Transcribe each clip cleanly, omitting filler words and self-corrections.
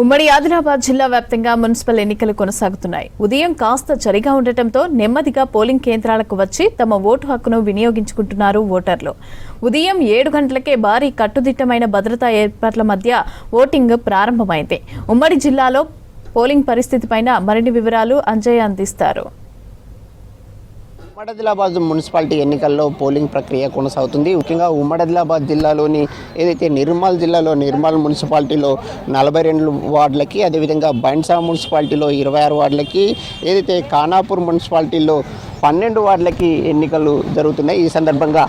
ఉమ్మడి ఆదిలాబాద్ జిల్లా వ్యాప్తంగా మున్సిపల్ ఎన్నికలు కొనసాగుతున్నాయి. ఉదయం కాస్త చలిగా ఉండటంతో నెమ్మదిగా పోలింగ్ కేంద్రాలకు వచ్చి తమ ఓటు హక్కును వినియోగించుకుంటున్నారు ఓటర్లు. ఉదయం 7 గంటలకే భారీ కట్టుదిట్టమైన భద్రతా ఏర్పాట్ల మధ్య ఓటింగ్ ప్రారంభమైంది. ఉమ్మడి జిల్లాలో పోలింగ్ పరిస్థితిపైన మరిన్ని వివరాలు అంజయ్య అందిస్తారు. ఉమ్మడాదిలాబాద్ మున్సిపాలిటీ ఎన్నికల్లో పోలింగ్ ప్రక్రియ కొనసాగుతుంది. ముఖ్యంగా ఉమ్మడాదిలాబాద్ జిల్లాలోని ఏదైతే నిర్మల్ జిల్లాలో నిర్మల్ మున్సిపాలిటీలో 42 వార్డులకి, అదేవిధంగా బైండ్సా మున్సిపాలిటీలో 26 వార్డులకి, ఏదైతే ఖానాపూర్ మున్సిపాలిటీలో 12 వార్డులకి ఎన్నికలు జరుగుతున్నాయి. ఈ సందర్భంగా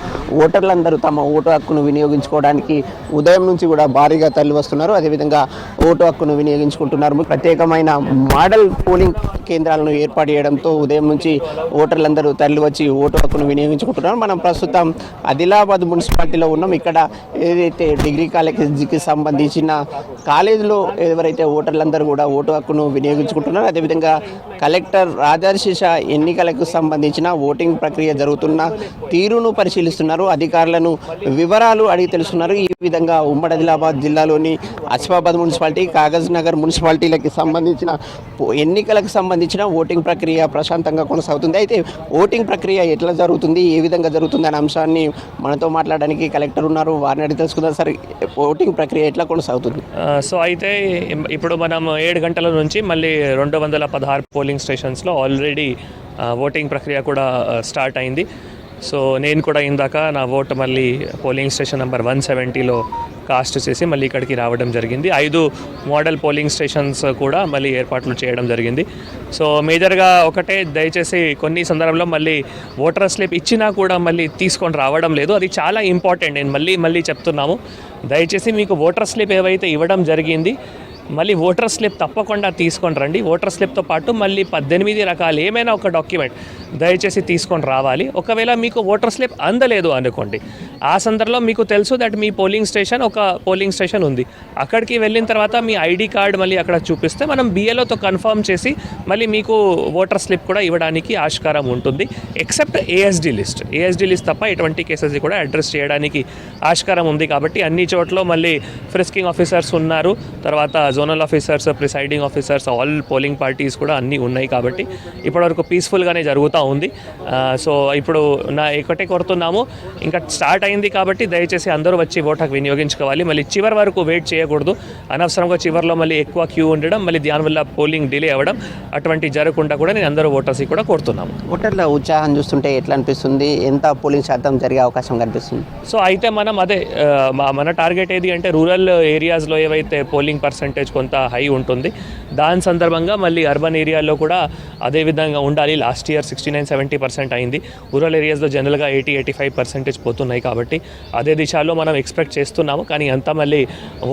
ఓటర్లందరూ తమ ఓటు హక్కును వినియోగించుకోవడానికి ఉదయం నుంచి కూడా భారీగా తరలి వస్తున్నారు. అదేవిధంగా ఓటు హక్కును వినియోగించుకుంటున్నారు. ప్రత్యేకమైన మోడల్ పోలింగ్ కేంద్రాలను ఏర్పాటు చేయడంతో ఉదయం నుంచి ఓటర్లందరూ తరలి వచ్చి ఓటు హక్కును వినియోగించుకుంటున్నారు. మనం ప్రస్తుతం ఆదిలాబాద్ మున్సిపాలిటీలో ఉన్నాం. ఇక్కడ ఏదైతే డిగ్రీ కాలేజీకి సంబంధించిన కాలేజీలో ఎవరైతే ఓటర్లందరూ కూడా ఓటు హక్కును వినియోగించుకుంటున్నారు. అదేవిధంగా కలెక్టర్ రాజర్షిష ఎన్నికలకు సంబంధించిన ఓటింగ్ ప్రక్రియ జరుగుతున్న తీరును పరిశీలిస్తున్నారు. అధికారులను వివరాలు అడిగి తెలుస్తున్నారు. ఈ విధంగా ఉమ్మడి ఆదిలాబాద్ జిల్లాలోని ఆసిఫాబాద్ మున్సిపాలిటీ, కాగజ్ నగర్ మున్సిపాలిటీలకు సంబంధించిన ఎన్నికలకు సంబంధించిన ఓటింగ్ ప్రక్రియ ప్రశాంతంగా కొనసాగుతుంది. అయితే ఓటింగ్ ప్రక్రియ ఎట్లా జరుగుతుంది, ఏ విధంగా జరుగుతుంది అనే అంశాన్ని మనతో మాట్లాడడానికి కలెక్టర్ ఉన్నారు. వారిని అడిగి తెలుసుకుందాం. సార్, ఓటింగ్ ప్రక్రియ ఎట్లా కొనసాగుతుంది? సో అయితే ఇప్పుడు మనం 7 గంటల నుంచి మళ్ళీ 216 పోలింగ్ స్టేషన్స్లో ఆల్రెడీ ఓటింగ్ ప్రక్రియ కూడా స్టార్ట్ అయింది. సో నేను కూడా ఇందాక నా ఓటు మళ్ళీ పోలింగ్ స్టేషన్ నెంబర్ 170లో కాస్ట్ చేసి మళ్ళీ ఇక్కడికి రావడం జరిగింది. 5 మోడల్ పోలింగ్ స్టేషన్స్ కూడా మళ్ళీ ఏర్పాట్లు చేయడం జరిగింది. సో మేజర్గా ఒకటే, దయచేసి కొన్ని సందర్భంలో మళ్ళీ ఓటర్ స్లిప్ ఇచ్చినా కూడా మళ్ళీ తీసుకొని రావడం లేదు. అది చాలా ఇంపార్టెంట్. నేను మళ్ళీ చెప్తున్నాము, దయచేసి మీకు ఓటర్ స్లిప్ ఏవైతే ఇవ్వడం జరిగింది మళ్ళీ ఓటర్ స్లిప్ తప్పకుండా తీసుకొని రండి. ఓటర్ స్లిప్తో పాటు మళ్ళీ 18 రకాలు ఏమైనా ఒక డాక్యుమెంట్ దయచేసి తీసుకొని రావాలి. ఒకవేళ మీకు ఓటర్ స్లిప్ అందలేదు అనుకోండి, ఆ సందర్భంలో మీకు తెలుసు దట్ మీ పోలింగ్ స్టేషన్ ఉంది. అక్కడికి వెళ్ళిన తర్వాత మీ ఐడి కార్డ్ మళ్ళీ అక్కడ చూపిస్తే మనం బిఎల్ఓతో కన్ఫర్మ్ చేసి మళ్ళీ మీకు ఓటర్ స్లిప్ కూడా ఇవ్వడానికి ఆస్కారం ఉంటుంది. ఎక్సెప్ట్ ఏఎస్డి లిస్ట్ తప్ప ఎటువంటి కేసెస్ కూడా అడ్రస్ చేయడానికి ఆస్కారం ఉంది. కాబట్టి అన్ని చోట్ల మళ్ళీ ఫ్రిస్కింగ్ ఆఫీసర్స్ ఉన్నారు, తర్వాత zonal officers, presiding officers, all polling parties కూడా అన్నీ ఉన్నాయి. కాబట్టి ఇప్పటివరకు పీస్ఫుల్గానే జరుగుతూ ఉంది. సో ఇప్పుడు ఒకటే కోరుతున్నాము, ఇంకా స్టార్ట్ అయింది కాబట్టి దయచేసి అందరూ వచ్చి ఓటు వినియోగించుకోవాలి. మళ్ళీ చివరి వరకు వెయిట్ చేయకూడదు. అనవసరంగా చివరిలో మళ్ళీ ఎక్కువ క్యూ ఉండడం, మళ్ళీ దానివల్ల పోలింగ్ డిలే అవ్వడం అటువంటి జరగకుండా కూడా నేను అందరూ ఓటర్స్కి కూడా కోరుతున్నాము. ఓటర్ల ఉత్సాహం చూస్తుంటే ఎట్లా అనిపిస్తుంది? ఎంత పోలింగ్ శాతం జరిగే అవకాశం కనిపిస్తుంది? సో అయితే మనం మన టార్గెట్ ఏది అంటే రూరల్ ఏరియాస్లో ఏవైతే పోలింగ్ పర్సెంటేజ్ కొంత హై ఉంటుంది, దాని సందర్భంగా మళ్ళీ అర్బన్ ఏరియాలో కూడా అదే విధంగా ఉండాలి. లాస్ట్ ఇయర్ 69-70% అయింది. రూరల్ ఏరియాస్లో జనరల్గా 80-85% పోతున్నాయి. కాబట్టి అదే దిశలో మనం ఎక్స్పెక్ట్ చేస్తున్నాము. కానీ అంతా మళ్ళీ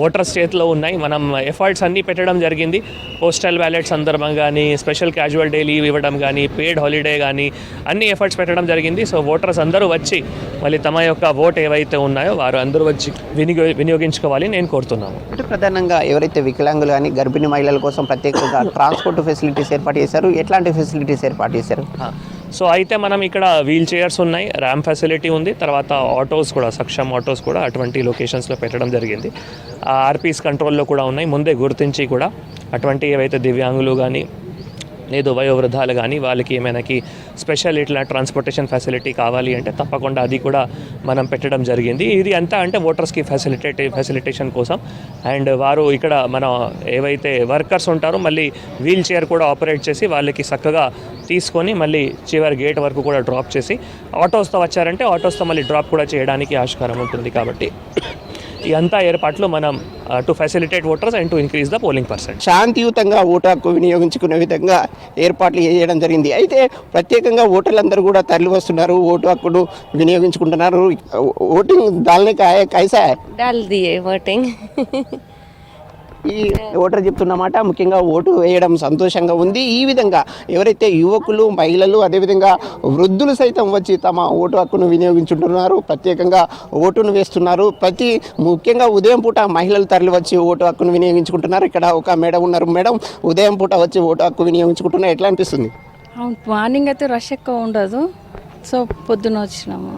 ఓటర్స్ చేతిలో ఉన్నాయి. మనం ఎఫర్ట్స్ అన్నీ పెట్టడం జరిగింది. పోస్టల్ బ్యాలెట్ సందర్భంగా కానీ, స్పెషల్ క్యాజువల్ డే లీవ్ ఇవ్వడం కానీ, పెయిడ్ హాలిడే కానీ అన్ని ఎఫర్ట్స్ పెట్టడం జరిగింది. సో ఓటర్స్ అందరూ వచ్చి మళ్ళీ తమ యొక్క ఓట్ ఏవైతే ఉన్నాయో వారు అందరూ వచ్చి వినియోగించుకోవాలి నేను కోరుతున్నాము. అంటే ప్రధానంగా ఎవరైతే వికలాంగులు కానీ గర్భిణీ మహిళల కోసం ప్రత్యేకంగా ట్రాన్స్పోర్ట్ ఫెసిలిటీస్ ఏర్పాటు చేశారు. ఎట్లాంటి ఫెసిలిటీస్ ఏర్పాటు చేశారు? సో అయితే మనం ఇక్కడ వీల్ చైర్స్ ఉన్నాయి, ర్యాంప్ ఫెసిలిటీ ఉంది, తర్వాత ఆటోస్ కూడా, సక్షం ఆటోస్ కూడా అటువంటి లొకేషన్స్లో పెట్టడం జరిగింది. ఆర్పీస్ కంట్రోల్లో కూడా ఉన్నాయి. ముందే గుర్తించి కూడా అటువంటి ఏవైతే దివ్యాంగులు కానీ లేదు వయోవృద్ధాలు కానీ వాళ్ళకి ఏమైనాకి స్పెషల్ ఇట్లా ట్రాన్స్పోర్టేషన్ ఫెసిలిటీ కావాలి అంటే తప్పకుండా అది కూడా మనం పెట్టడం జరిగింది. ఇది అంతా అంటే ఓటర్స్కి ఫెసిలిటేషన్ కోసం. అండ్ వారు ఇక్కడ మన ఏవైతే వర్కర్స్ ఉంటారో మళ్ళీ వీల్ చైర్ కూడా ఆపరేట్ చేసి వాళ్ళకి చక్కగా తీసుకొని మళ్ళీ చివరి గేట్ వరకు కూడా డ్రాప్ చేసి, ఆటోస్తో వచ్చారంటే ఆటోస్తో మళ్ళీ డ్రాప్ కూడా చేయడానికి ఆస్కారం ఉంటుంది. కాబట్టి ఈ అంతా ఏర్పాట్లు మనం to facilitate voters and to increase the polling percent. శాంతియుతంగా ఓటు హక్కు వినియోగించుకునే విధంగా ఏర్పాట్లు చేయడం జరిగింది. అయితే ప్రత్యేకంగా ఓటర్లందరూ కూడా తరలి వస్తున్నారు, ఓటు హక్కును వినియోగించుకుంటున్నారు. ఓటింగ్ దాల్నే కైసా डाल दिए वोटिंग ఈ ఓటర్ చెప్తున్నమాట. ముఖ్యంగా ఓటు వేయడం సంతోషంగా ఉంది. ఈ విధంగా ఎవరైతే యువకులు, మహిళలు, అదేవిధంగా వృద్ధులు సైతం వచ్చి తమ ఓటు హక్కును వినియోగించుకుంటున్నారు, ప్రత్యేకంగా ఓటును వేస్తున్నారు. ముఖ్యంగా ఉదయం పూట మహిళలు తరలి వచ్చి ఓటు హక్కును వినియోగించుకుంటున్నారు. ఇక్కడ ఒక మేడం ఉన్నారు. మేడం, ఉదయం పూట వచ్చి ఓటు హక్కు వినియోగించుకుంటున్నారు, ఎట్లా అనిపిస్తుంది? మార్నింగ్ అయితే రష్ ఎక్కువ ఉండదు. సో పొద్దున వచ్చినాము.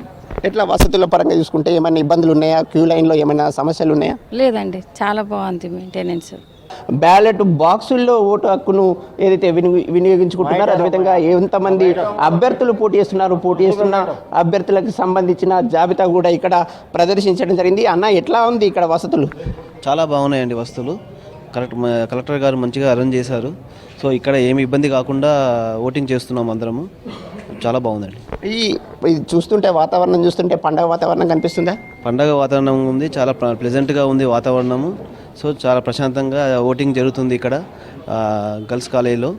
ఎట్లా వసతుల పరంగా చూసుకుంటే ఏమైనా ఇబ్బందులు ఉన్నాయా? క్యూ లైన్లో ఏమైనా సమస్యలు ఉన్నాయా? లేదండి, చాలా బాగుంది మెయింటెనెన్స్. బ్యాలెట్ బాక్సుల్లో ఓటు హక్కును ఏదైతే వినియోగించుకుంటున్నారో అదేవిధంగా ఎంతమంది అభ్యర్థులు పోటీ చేస్తున్న అభ్యర్థులకు సంబంధించిన జాబితా కూడా ఇక్కడ ప్రదర్శించడం జరిగింది. అన్న, ఎట్లా ఉంది ఇక్కడ వసతులు? చాలా బాగున్నాయండి వస్తువులు. కలెక్టర్ గారు మంచిగా అరేంజ్ చేశారు. సో ఇక్కడ ఏమి ఇబ్బంది కాకుండా ఓటింగ్ చేస్తున్నాం అందరము. చాలా బాగుందండి. ఇది చూస్తుంటే వాతావరణం చూస్తుంటే పండగ వాతావరణం కనిపిస్తుందా? పండగ వాతావరణం ఉంది, చాలా ప్లెజెంట్గా ఉంది వాతావరణము. సో చాలా ప్రశాంతంగా ఓటింగ్ జరుగుతుంది ఇక్కడ గర్ల్స్ కాలేజీలో.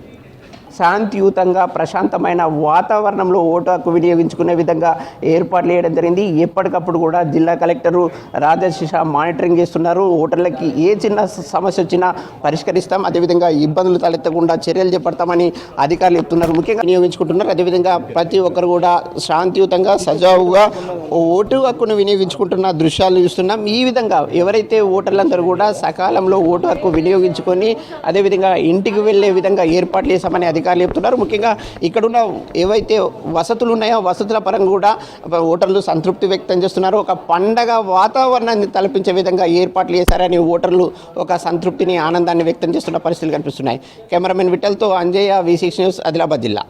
శాంతియుతంగా ప్రశాంతమైన వాతావరణంలో ఓటు హక్కు వినియోగించుకునే విధంగా ఏర్పాట్లు చేయడం జరిగింది. ఎప్పటికప్పుడు కూడా జిల్లా కలెక్టరు రాజశేష మానిటరింగ్ చేస్తున్నారు. ఓటర్లకి ఏ చిన్న సమస్య వచ్చినా పరిష్కరిస్తాం, అదేవిధంగా ఇబ్బందులు తలెత్తకుండా చర్యలు చేపడతామని అధికారులు చెప్తున్నారు. ముఖ్యంగా వినియోగించుకుంటున్నారు. అదేవిధంగా ప్రతి ఒక్కరు కూడా శాంతియుతంగా సజావుగా ఓటు హక్కును వినియోగించుకుంటున్న దృశ్యాలు చూస్తున్నాం. ఈ విధంగా ఎవరైతే ఓటర్లందరూ కూడా సకాలంలో ఓటు హక్కు వినియోగించుకొని అదేవిధంగా ఇంటికి వెళ్ళే విధంగా ఏర్పాట్లు చేశామని అధికారులు చెప్తున్నారు. ముఖ్యంగా ఇక్కడున్న ఏవైతే వసతులు ఉన్నాయో వసతుల పరంగా కూడా ఓటర్లు సంతృప్తి వ్యక్తం చేస్తున్నారు. ఒక పండగ వాతావరణాన్ని తలపించే విధంగా ఏర్పాట్లు చేశారని ఓటర్లు ఒక సంతృప్తిని, ఆనందాన్ని వ్యక్తం చేస్తున్న పరిస్థితులు కనిపిస్తున్నాయి. కెమెరామెన్ విఠల్తో అంజయ్య, V6 న్యూస్, ఆదిలాబాద్ జిల్లా.